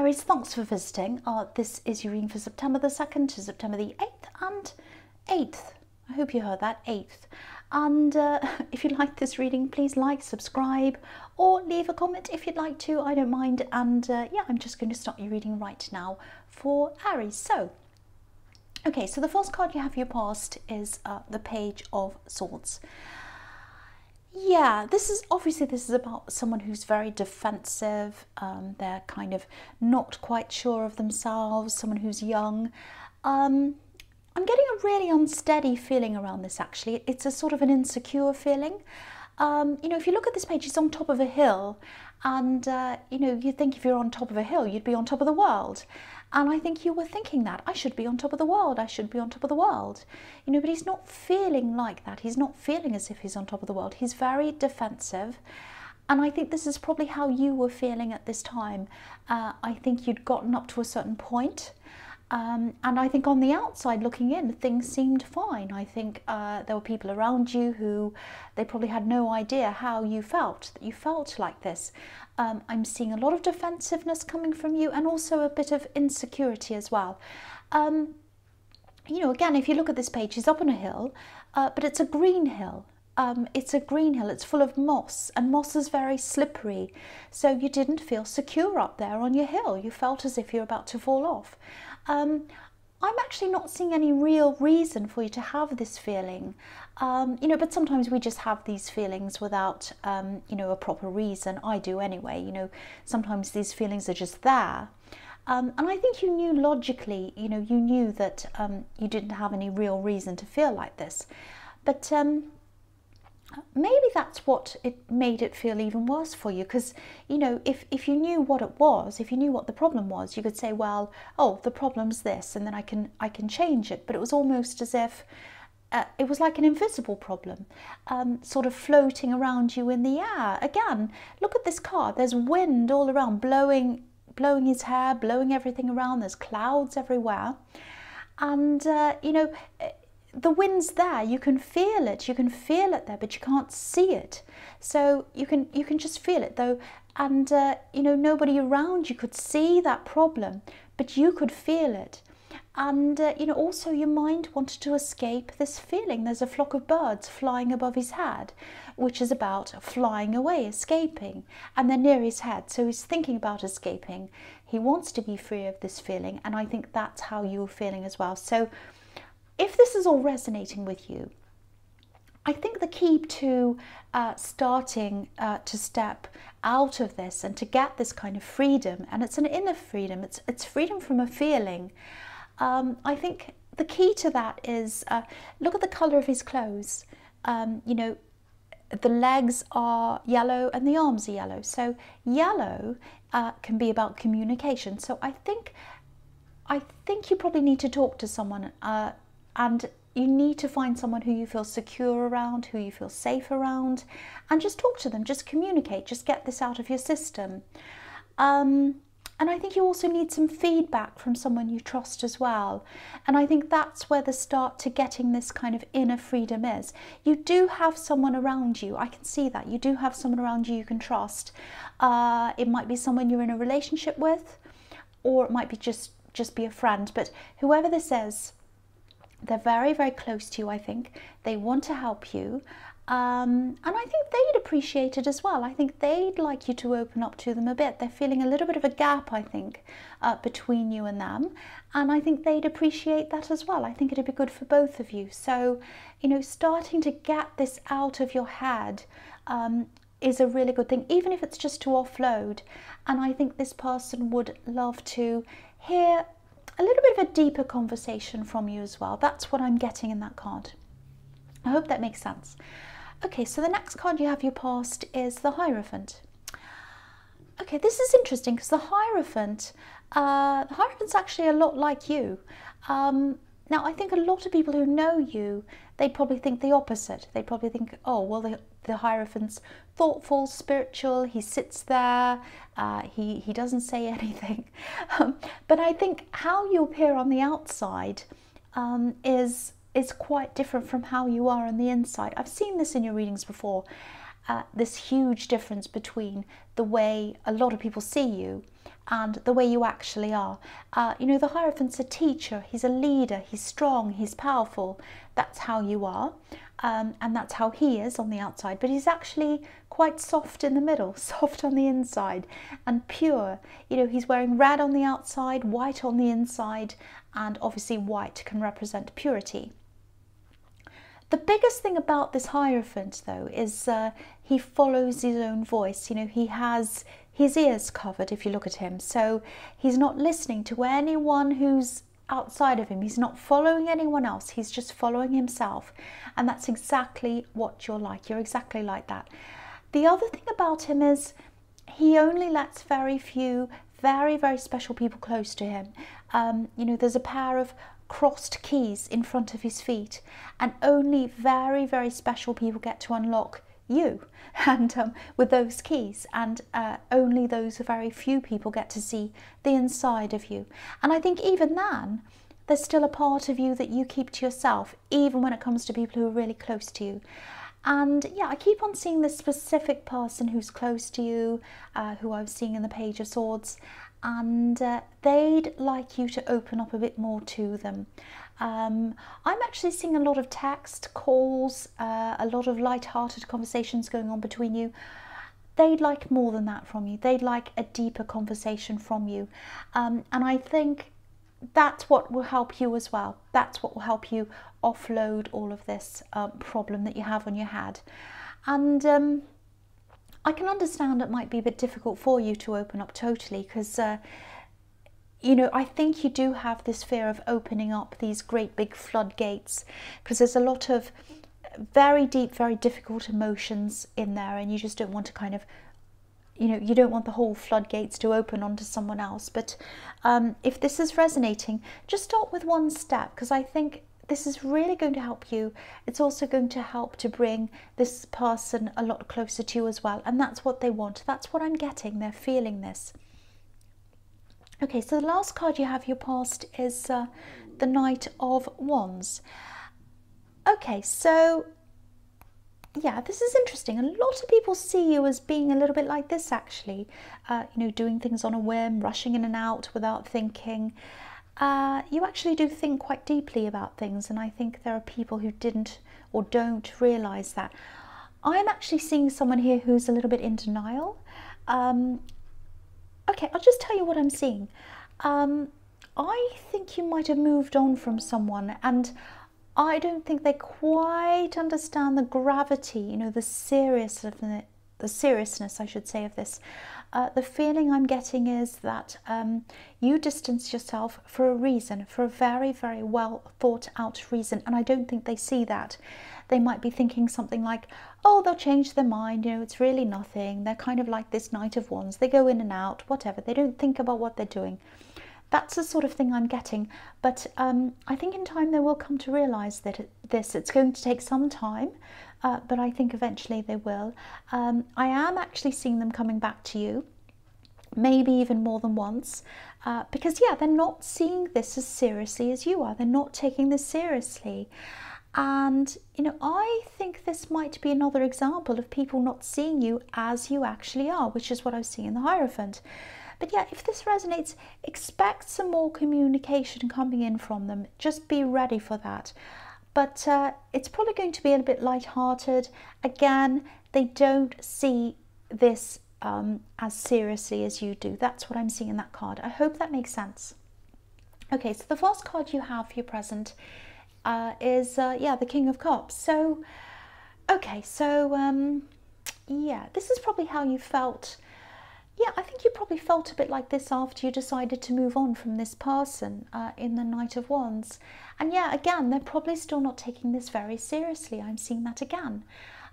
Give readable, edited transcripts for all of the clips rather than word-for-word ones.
Aries, thanks for visiting. This is your reading for September the 2nd to September the 8th and 8th. I hope you heard that, 8th. And if you like this reading, please like, subscribe, or leave a comment if you'd like to. I don't mind. And yeah, I'm just going to start your reading right now for Aries. So, okay, so the first card you have for your past is the Page of Swords. Yeah, this is about someone who's very defensive. They're kind of not quite sure of themselves, someone who's young. I'm getting a really unsteady feeling around this, actually. It's a sort of an insecure feeling. You know, if you look at this page, it's on top of a hill. And, you know, you think if you're on top of a hill, you'd be on top of the world. And I think you were thinking that. I should be on top of the world. I should be on top of the world. You know, but he's not feeling like that. He's not feeling as if he's on top of the world. He's very defensive. And I think this is probably how you were feeling at this time. I think you'd gotten up to a certain point. And I think on the outside looking in, things seemed fine. I think there were people around you who they probably had no idea how you felt, that you felt like this. I'm seeing a lot of defensiveness coming from you and also a bit of insecurity as well. You know, again, if you look at this page, he's up on a hill, but it's a green hill. It's a green hill, it's full of moss, and moss is very slippery. So you didn't feel secure up there on your hill. You felt as if you're about to fall off. I'm actually not seeing any real reason for you to have this feeling, you know, but sometimes we just have these feelings without, you know, a proper reason. I do anyway, you know, sometimes these feelings are just there. And I think you knew logically, you know, you knew that you didn't have any real reason to feel like this. But maybe that's what it made it feel even worse for you, because, you know, if you knew what it was, if you knew what the problem was, you could say, well, oh, the problem's this, and then I can change it. But it was almost as if it was like an invisible problem, sort of floating around you in the air. Again, look at this card. There's wind all around, blowing his hair, blowing everything around. There's clouds everywhere, and you know, the wind's there, you can feel it there, but you can't see it. So you can just feel it though, and you know, nobody around you could see that problem, but you could feel it. And you know, also your mind wanted to escape this feeling. There's a flock of birds flying above his head, which is about flying away, escaping, and they're near his head, so he's thinking about escaping. He wants to be free of this feeling, and I think that's how you were feeling as well. So if this is all resonating with you, I think the key to starting to step out of this and to get this kind of freedom, and it's an inner freedom, it's freedom from a feeling. I think the key to that is, look at the colour of his clothes. You know, the legs are yellow and the arms are yellow. So yellow can be about communication. So I think you probably need to talk to someone, and you need to find someone who you feel secure around, who you feel safe around, and just talk to them, just communicate, just get this out of your system. And I think you also need some feedback from someone you trust as well. And I think that's where the start to getting this kind of inner freedom is. You do have someone around you, I can see that. You do have someone around you can trust. It might be someone you're in a relationship with, or it might be just be a friend. But whoever this is, they're very, very close to you, I think. They want to help you. And I think they'd appreciate it as well. I think they'd like you to open up to them a bit. They're feeling a little bit of a gap, I think, between you and them. And I think they'd appreciate that as well. I think it'd be good for both of you. So, you know, starting to get this out of your head is a really good thing, even if it's just to offload. And I think this person would love to hear a little bit of a deeper conversation from you as well. That's what I'm getting in that card. I hope that makes sense. Okay, so the next card you have your past is the Hierophant. Okay, this is interesting because the Hierophant's actually a lot like you. Now, I think a lot of people who know you, they'd probably think the opposite. They'd probably think, oh, well, the Hierophant's thoughtful, spiritual, he sits there, he doesn't say anything. But I think how you appear on the outside is quite different from how you are on the inside. I've seen this in your readings before, this huge difference between the way a lot of people see you and the way you actually are. You know, the Hierophant's a teacher, he's a leader, he's strong, he's powerful. That's how you are, and that's how he is on the outside. But he's actually quite soft in the middle, soft on the inside, and pure. You know, he's wearing red on the outside, white on the inside, and obviously white can represent purity. The biggest thing about this Hierophant, though, is he follows his own voice. You know, he has his ears covered if you look at him. So he's not listening to anyone who's outside of him. He's not following anyone else. He's just following himself. And that's exactly what you're like. You're exactly like that. The other thing about him is he only lets very few, very, very special people close to him. You know, there's a pair of crossed keys in front of his feet, and only very, very special people get to unlock you and with those keys, and only those very few people get to see the inside of you. And I think even then there's still a part of you that you keep to yourself, even when it comes to people who are really close to you. And yeah, I keep on seeing this specific person who's close to you, who I was seeing in the Page of Swords, and they'd like you to open up a bit more to them. I'm actually seeing a lot of text, calls, a lot of light-hearted conversations going on between you. They'd like more than that from you. They'd like a deeper conversation from you. And I think that's what will help you as well. That's what will help you offload all of this problem that you have on your head. And I can understand it might be a bit difficult for you to open up totally, because you know, I think you do have this fear of opening up these great big floodgates, because there's a lot of very deep, very difficult emotions in there, and you just don't want to kind of, you know, you don't want the whole floodgates to open onto someone else. But if this is resonating, just start with one step, because I think this is really going to help you. It's also going to help to bring this person a lot closer to you as well. And that's what they want. That's what I'm getting. They're feeling this. Okay, so the last card you have your past is the Knight of Wands. Okay, so yeah, this is interesting. A lot of people see you as being a little bit like this, actually. You know, doing things on a whim, rushing in and out without thinking. You actually do think quite deeply about things, and I think there are people who didn't or don't realise that. I'm actually seeing someone here who's a little bit in denial. Okay, I'll just tell you what I'm seeing. I think you might have moved on from someone, and I don't think they quite understand the gravity, you know, the seriousness, I should say, of this. The feeling I'm getting is that you distance yourself for a reason, for a very, very well thought out reason, and I don't think they see that. They might be thinking something like, oh, they'll change their mind, you know, it's really nothing. They're kind of like this Knight of Wands. They go in and out, whatever. They don't think about what they're doing. That's the sort of thing I'm getting. But I think in time they will come to realise that it's going to take some time, but I think eventually they will. I am actually seeing them coming back to you, maybe even more than once, because, yeah, they're not seeing this as seriously as you are. They're not taking this seriously. And, you know, I think this might be another example of people not seeing you as you actually are, which is what I was seeing in the Hierophant. But yeah, if this resonates, expect some more communication coming in from them. Just be ready for that. But it's probably going to be a bit light-hearted. Again, they don't see this as seriously as you do. That's what I'm seeing in that card. I hope that makes sense. Okay, so the first card you have for your present is the King of Cups. So, okay, so yeah, this is probably how you felt. Yeah, I think you probably felt a bit like this after you decided to move on from this person in the Knight of Wands. And yeah, again, they're probably still not taking this very seriously. I'm seeing that again.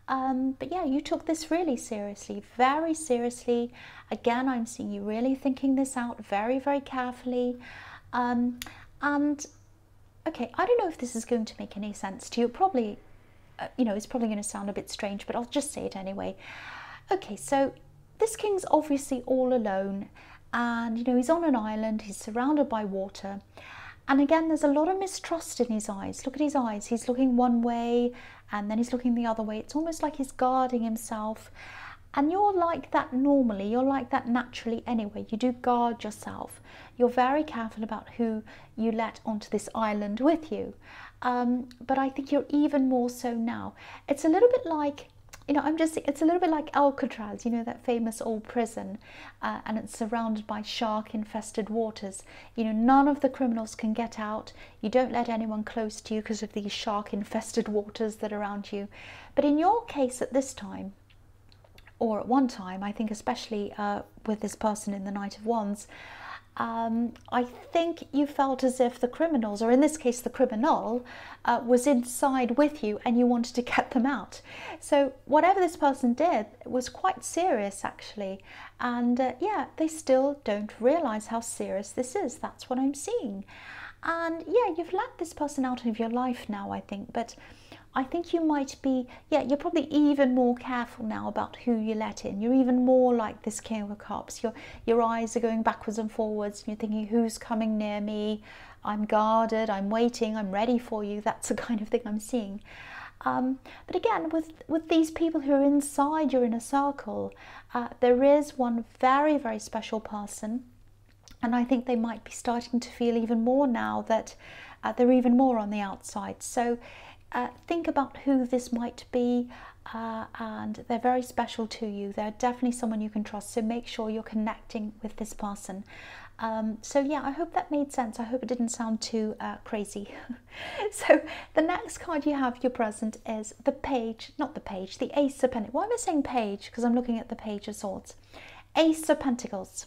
But yeah, you took this really seriously, very seriously. Again, I'm seeing you really thinking this out very, very carefully. And okay, I don't know if this is going to make any sense to you. Probably, you know, it's probably going to sound a bit strange, but I'll just say it anyway. Okay, so this king's obviously all alone, and, you know, he's on an island, he's surrounded by water, And again, there's a lot of mistrust in his eyes. Look at his eyes. He's looking one way and then he's looking the other way. It's almost like he's guarding himself. And you're like that normally. You're like that naturally anyway. You do guard yourself. You're very careful about who you let onto this island with you. But I think you're even more so now. It's a little bit like, it's a little bit like Alcatraz, that famous old prison, and it's surrounded by shark-infested waters. None of the criminals can get out. You don't let anyone close to you because of these shark-infested waters that are around you. But in your case at this time, or at one time, I think especially with this person in the Knight of Wands, I think you felt as if the criminals, or in this case the criminal, was inside with you and you wanted to get them out. So whatever this person did was quite serious actually. And yeah, they still don't realize how serious this is. That's what I'm seeing. And yeah, you've let this person out of your life now, I think. But I think you might be, you're probably even more careful now about who you let in. You're even more like this King of Cups. Your eyes are going backwards and forwards. And you're thinking, who's coming near me? I'm guarded, I'm waiting, I'm ready for you. That's the kind of thing I'm seeing. But again, with these people who are inside your inner circle, there is one very, very special person. And I think they might be starting to feel even more now that they're even more on the outside. So think about who this might be, and they're very special to you. They're definitely someone you can trust, so make sure you're connecting with this person. So yeah, I hope that made sense. I hope it didn't sound too crazy. So the next card you have, your present, is the Page, not the Page, the Ace of Pentacles. Why am I saying Page? Because I'm looking at the Page of Swords. Ace of Pentacles.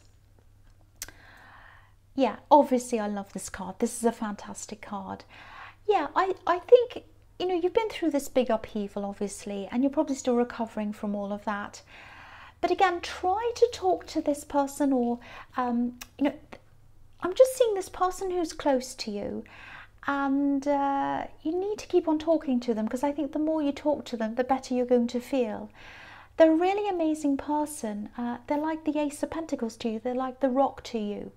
Yeah, obviously I love this card. This is a fantastic card. Yeah, I think, you've been through this big upheaval, obviously, and you're probably still recovering from all of that. But again, try to talk to this person, or, I'm just seeing this person who's close to you, and you need to keep on talking to them, because I think the more you talk to them, the better you're going to feel. They're a really amazing person. They're like the Ace of Pentacles to you. They're like the Rock to you.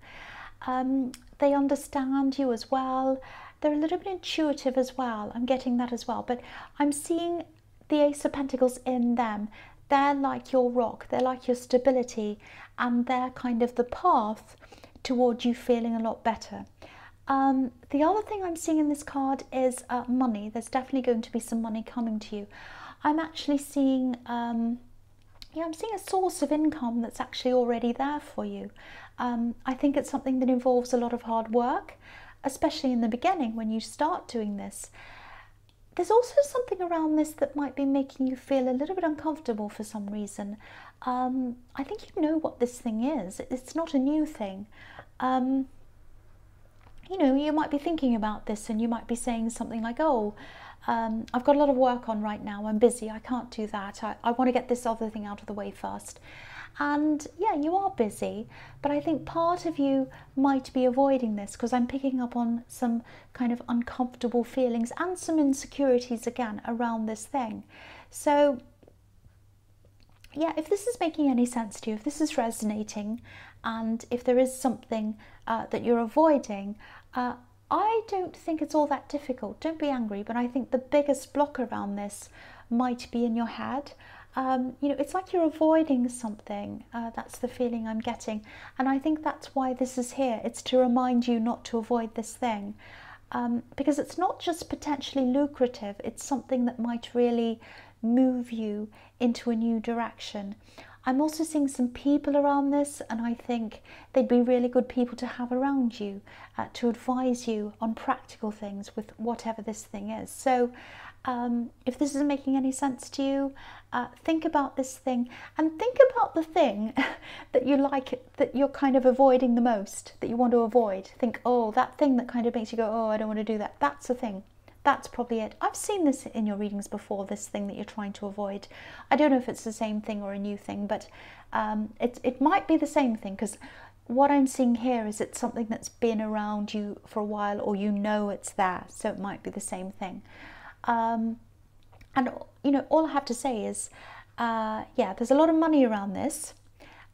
They understand you as well. They're a little bit intuitive as well. I'm getting that as well. But I'm seeing the Ace of Pentacles in them. They're like your rock. They're like your stability. And they're kind of the path toward you feeling a lot better. The other thing I'm seeing in this card is money. There's definitely going to be some money coming to you. I'm actually seeing, I'm seeing a source of income that's actually already there for you. I think it's something that involves a lot of hard work, especially in the beginning when you start doing this. There's also something around this that might be making you feel a little bit uncomfortable for some reason. I think you know what this thing is. It's not a new thing. You might be thinking about this and you might be saying something like, oh, I've got a lot of work on right now, I'm busy, I can't do that, I want to get this other thing out of the way first. And yeah, you are busy, but I think part of you might be avoiding this because I'm picking up on some kind of uncomfortable feelings and some insecurities again around this thing. So yeah, if this is making any sense to you, if this is resonating, and if there is something that you're avoiding, I don't think it's all that difficult. Don't be angry, but I think the biggest block around this might be in your head. It's like you're avoiding something. That's the feeling I'm getting. And I think that's why this is here. It's to remind you not to avoid this thing. Because it's not just potentially lucrative, it's something that might really move you into a new direction. I'm also seeing some people around this, and I think they'd be really good people to have around you to advise you on practical things with whatever this thing is. So if this isn't making any sense to you, think about this thing, and think about the thing that you like, that you're kind of avoiding the most, that you want to avoid. Think, oh, that thing that kind of makes you go, oh, I don't want to do that. That's the thing. That's probably it. I've seen this in your readings before, this thing that you're trying to avoid. I don't know if it's the same thing or a new thing, but it might be the same thing, because what I'm seeing here is it's something that's been around you for a while, or it's there, so it might be the same thing. And all I have to say is, yeah, there's a lot of money around this,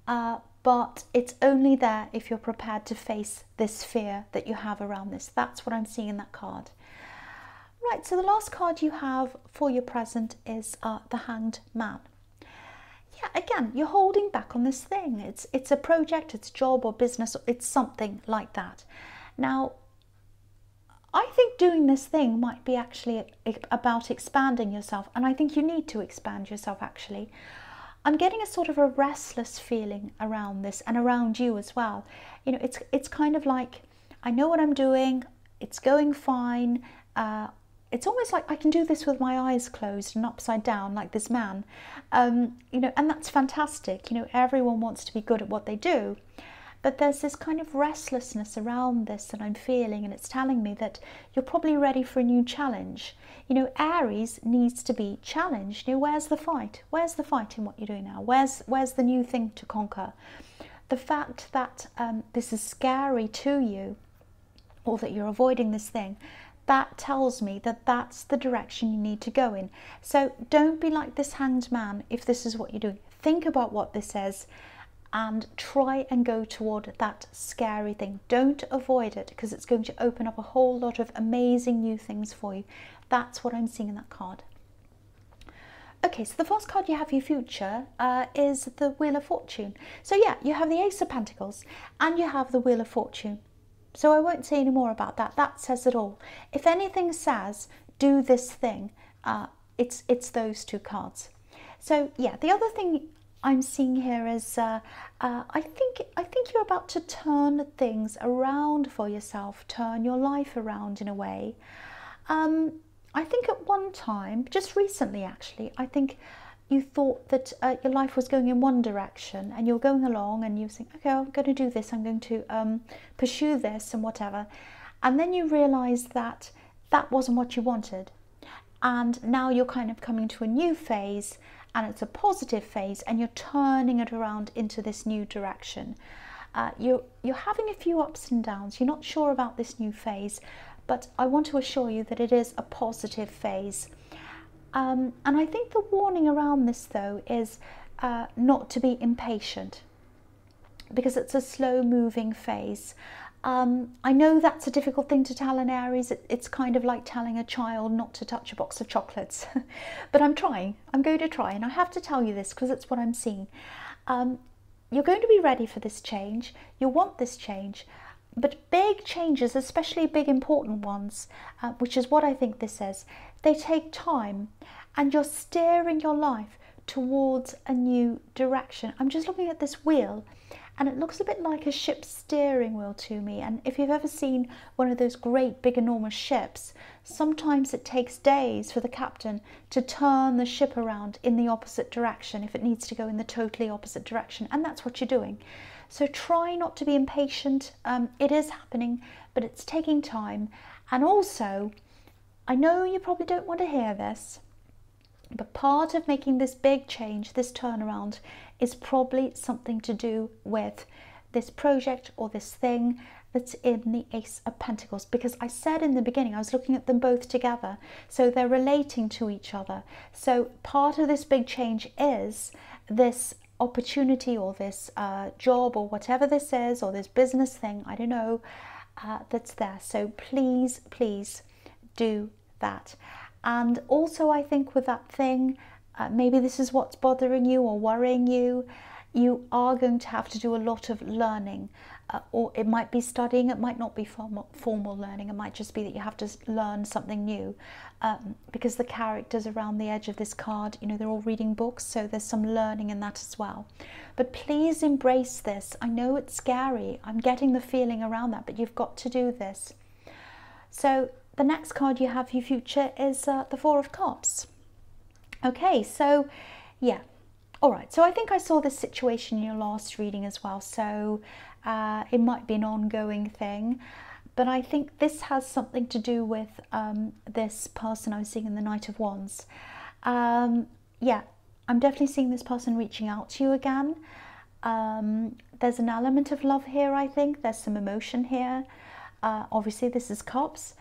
but but it's only there if you're prepared to face this fear that you have around this. That's what I'm seeing in that card. Right, so the last card you have for your present is the Hanged Man. Yeah, again, you're holding back on this thing. It's a project, it's a job or business, it's something like that. Now, I think doing this thing might be actually about expanding yourself, and I think you need to expand yourself actually. I'm getting a sort of a restless feeling around this and around you as well. You know, it's kind of like, I know what I'm doing, it's going fine. It's almost like I can do this with my eyes closed and upside down like this man. You know, and that's fantastic. You know, everyone wants to be good at what they do. But there's this kind of restlessness around this that I'm feeling, and it's telling me that you're probably ready for a new challenge. You know, Aries needs to be challenged. You know, where's the fight? Where's the fight in what you're doing now? Where's the new thing to conquer? The fact that this is scary to you, or that you're avoiding this thing, that tells me that that's the direction you need to go in. So don't be like this Hanged Man if this is what you're doing. Think about what this is and try and go toward that scary thing. Don't avoid it, because it's going to open up a whole lot of amazing new things for you. That's what I'm seeing in that card. Okay, so the first card you have for your future is the Wheel of Fortune. So yeah, you have the Ace of Pentacles and you have the Wheel of Fortune. So I won't say any more about that. That says it all. If anything says do this thing, it's those two cards. So yeah, the other thing I'm seeing here is I think you're about to turn things around for yourself, turn your life around in a way. I think at one time, just recently actually, I think you thought that your life was going in one direction, and you're going along and you're saying, okay, I'm going to do this, I'm going to pursue this and whatever. And then you realise that that wasn't what you wanted. And now you're kind of coming to a new phase, and it's a positive phase, and you're turning it around into this new direction. You're having a few ups and downs. You're not sure about this new phase, but I want to assure you that it is a positive phase. And I think the warning around this though is not to be impatient, because it's a slow moving phase. I know that's a difficult thing to tell an Aries. It's kind of like telling a child not to touch a box of chocolates. But I'm trying. I'm going to try. And I have to tell you this because it's what I'm seeing. You're going to be ready for this change. You want this change. But big changes, especially big important ones, which is what I think this is, they take time. And you're steering your life towards a new direction. I'm just looking at this wheel, and it looks a bit like a ship's steering wheel to me. And if you've ever seen one of those great big enormous ships, sometimes it takes days for the captain to turn the ship around in the opposite direction if it needs to go in the totally opposite direction. And that's what you're doing. So try not to be impatient. It is happening, but it's taking time. And also, I know you probably don't want to hear this, but part of making this big change, this turnaround, is probably something to do with this project or this thing that's in the Ace of Pentacles. Because I said in the beginning, I was looking at them both together. So they're relating to each other. So part of this big change is this opportunity or this job or whatever this is, or this business thing, I don't know, that's there. So please, please do that. And also I think with that thing, maybe this is what's bothering you or worrying you, you are going to have to do a lot of learning, or it might be studying, it might not be formal learning, it might just be that you have to learn something new, because the characters around the edge of this card, you know, they're all reading books, so there's some learning in that as well. But please embrace this. I know it's scary, I'm getting the feeling around that, but you've got to do this. So the next card you have for your future is the Four of Cups. Okay, so yeah. All right, so I think I saw this situation in your last reading as well. So it might be an ongoing thing, but I think this has something to do with this person I was seeing in the Knight of Wands. Yeah, I'm definitely seeing this person reaching out to you again. There's an element of love here, I think. There's some emotion here. Obviously, this is Cups.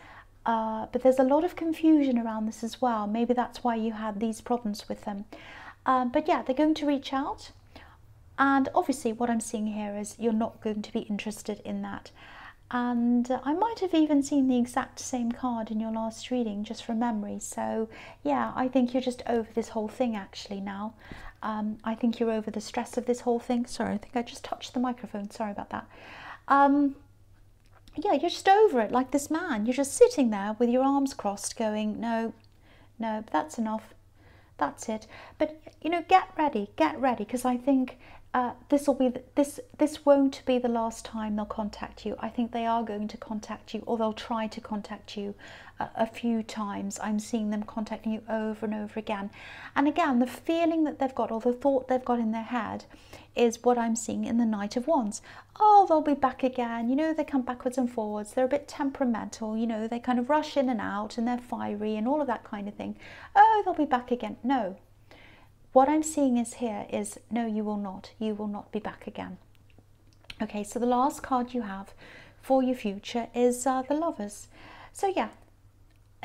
But there's a lot of confusion around this as well. Maybe that's why you had these problems with them. But yeah, they're going to reach out. And obviously what I'm seeing here is you're not going to be interested in that. And I might have even seen the exact same card in your last reading, just from memory. So yeah, I think you're just over this whole thing actually now. I think you're over the stress of this whole thing. Sorry, I think I just touched the microphone. Sorry about that. Yeah, you're just over it, like this man. You're just sitting there with your arms crossed going, no, no, that's enough. That's it. But, you know, get ready, because I think this won't be the last time they'll contact you. I think they are going to contact you, or they'll try to contact you a few times. I'm seeing them contacting you over and over again. And again, the feeling that they've got, or the thought they've got in their head, is what I'm seeing in the Knight of Wands. Oh, they'll be back again. You know, they come backwards and forwards. They're a bit temperamental. You know, they kind of rush in and out, and they're fiery and all of that kind of thing. Oh, they'll be back again. No. What I'm seeing is here is, no, you will not. You will not be back again. Okay, so the last card you have for your future is the Lovers. So yeah,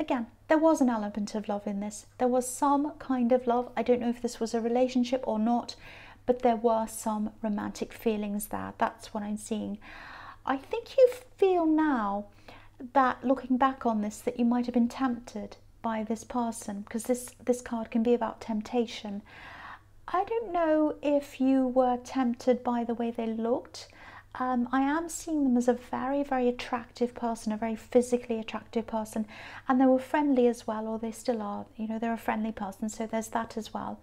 again, there was an element of love in this. There was some kind of love. I don't know if this was a relationship or not, but there were some romantic feelings there. That's what I'm seeing. I think you feel now that, looking back on this, that you might have been tempted by this person, because this card can be about temptation. I don't know if you were tempted by the way they looked. I am seeing them as a very, very attractive person, a very physically attractive person, and they were friendly as well, or they still are. You know, they're a friendly person, so there's that as well.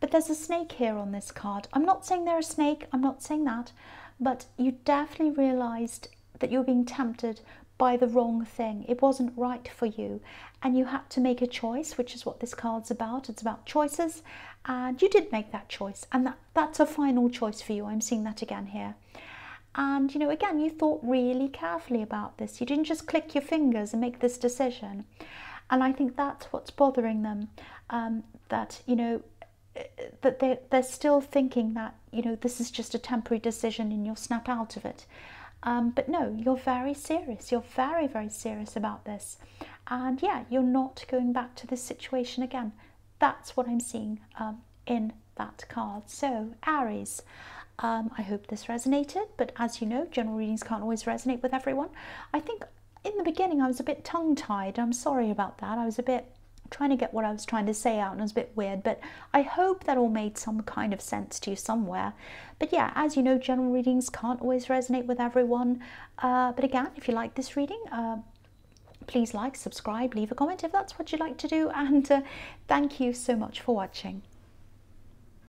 But there's a snake here on this card. I'm not saying they're a snake, I'm not saying that, but you definitely realised that you were being tempted by the wrong thing. It wasn't right for you, and you had to make a choice, which is what this card's about. It's about choices, and you did make that choice, and that's a final choice for you. I'm seeing that again here. And, you know, again, you thought really carefully about this. You didn't just click your fingers and make this decision. And I think that's what's bothering them, that, you know, that they're still thinking that, you know, this is just a temporary decision and you'll snap out of it. But no, you're very serious. You're very, very serious about this. And yeah, you're not going back to this situation again. That's what I'm seeing in that card. So, Aries, I hope this resonated. But as you know, general readings can't always resonate with everyone. I think in the beginning I was a bit tongue-tied. I'm sorry about that. I was a bit trying to get what I was trying to say out, and it was a bit weird, but I hope that all made some kind of sense to you somewhere. But yeah, as you know, general readings can't always resonate with everyone, but again, if you like this reading, please like, subscribe, leave a comment if that's what you'd like to do, and thank you so much for watching.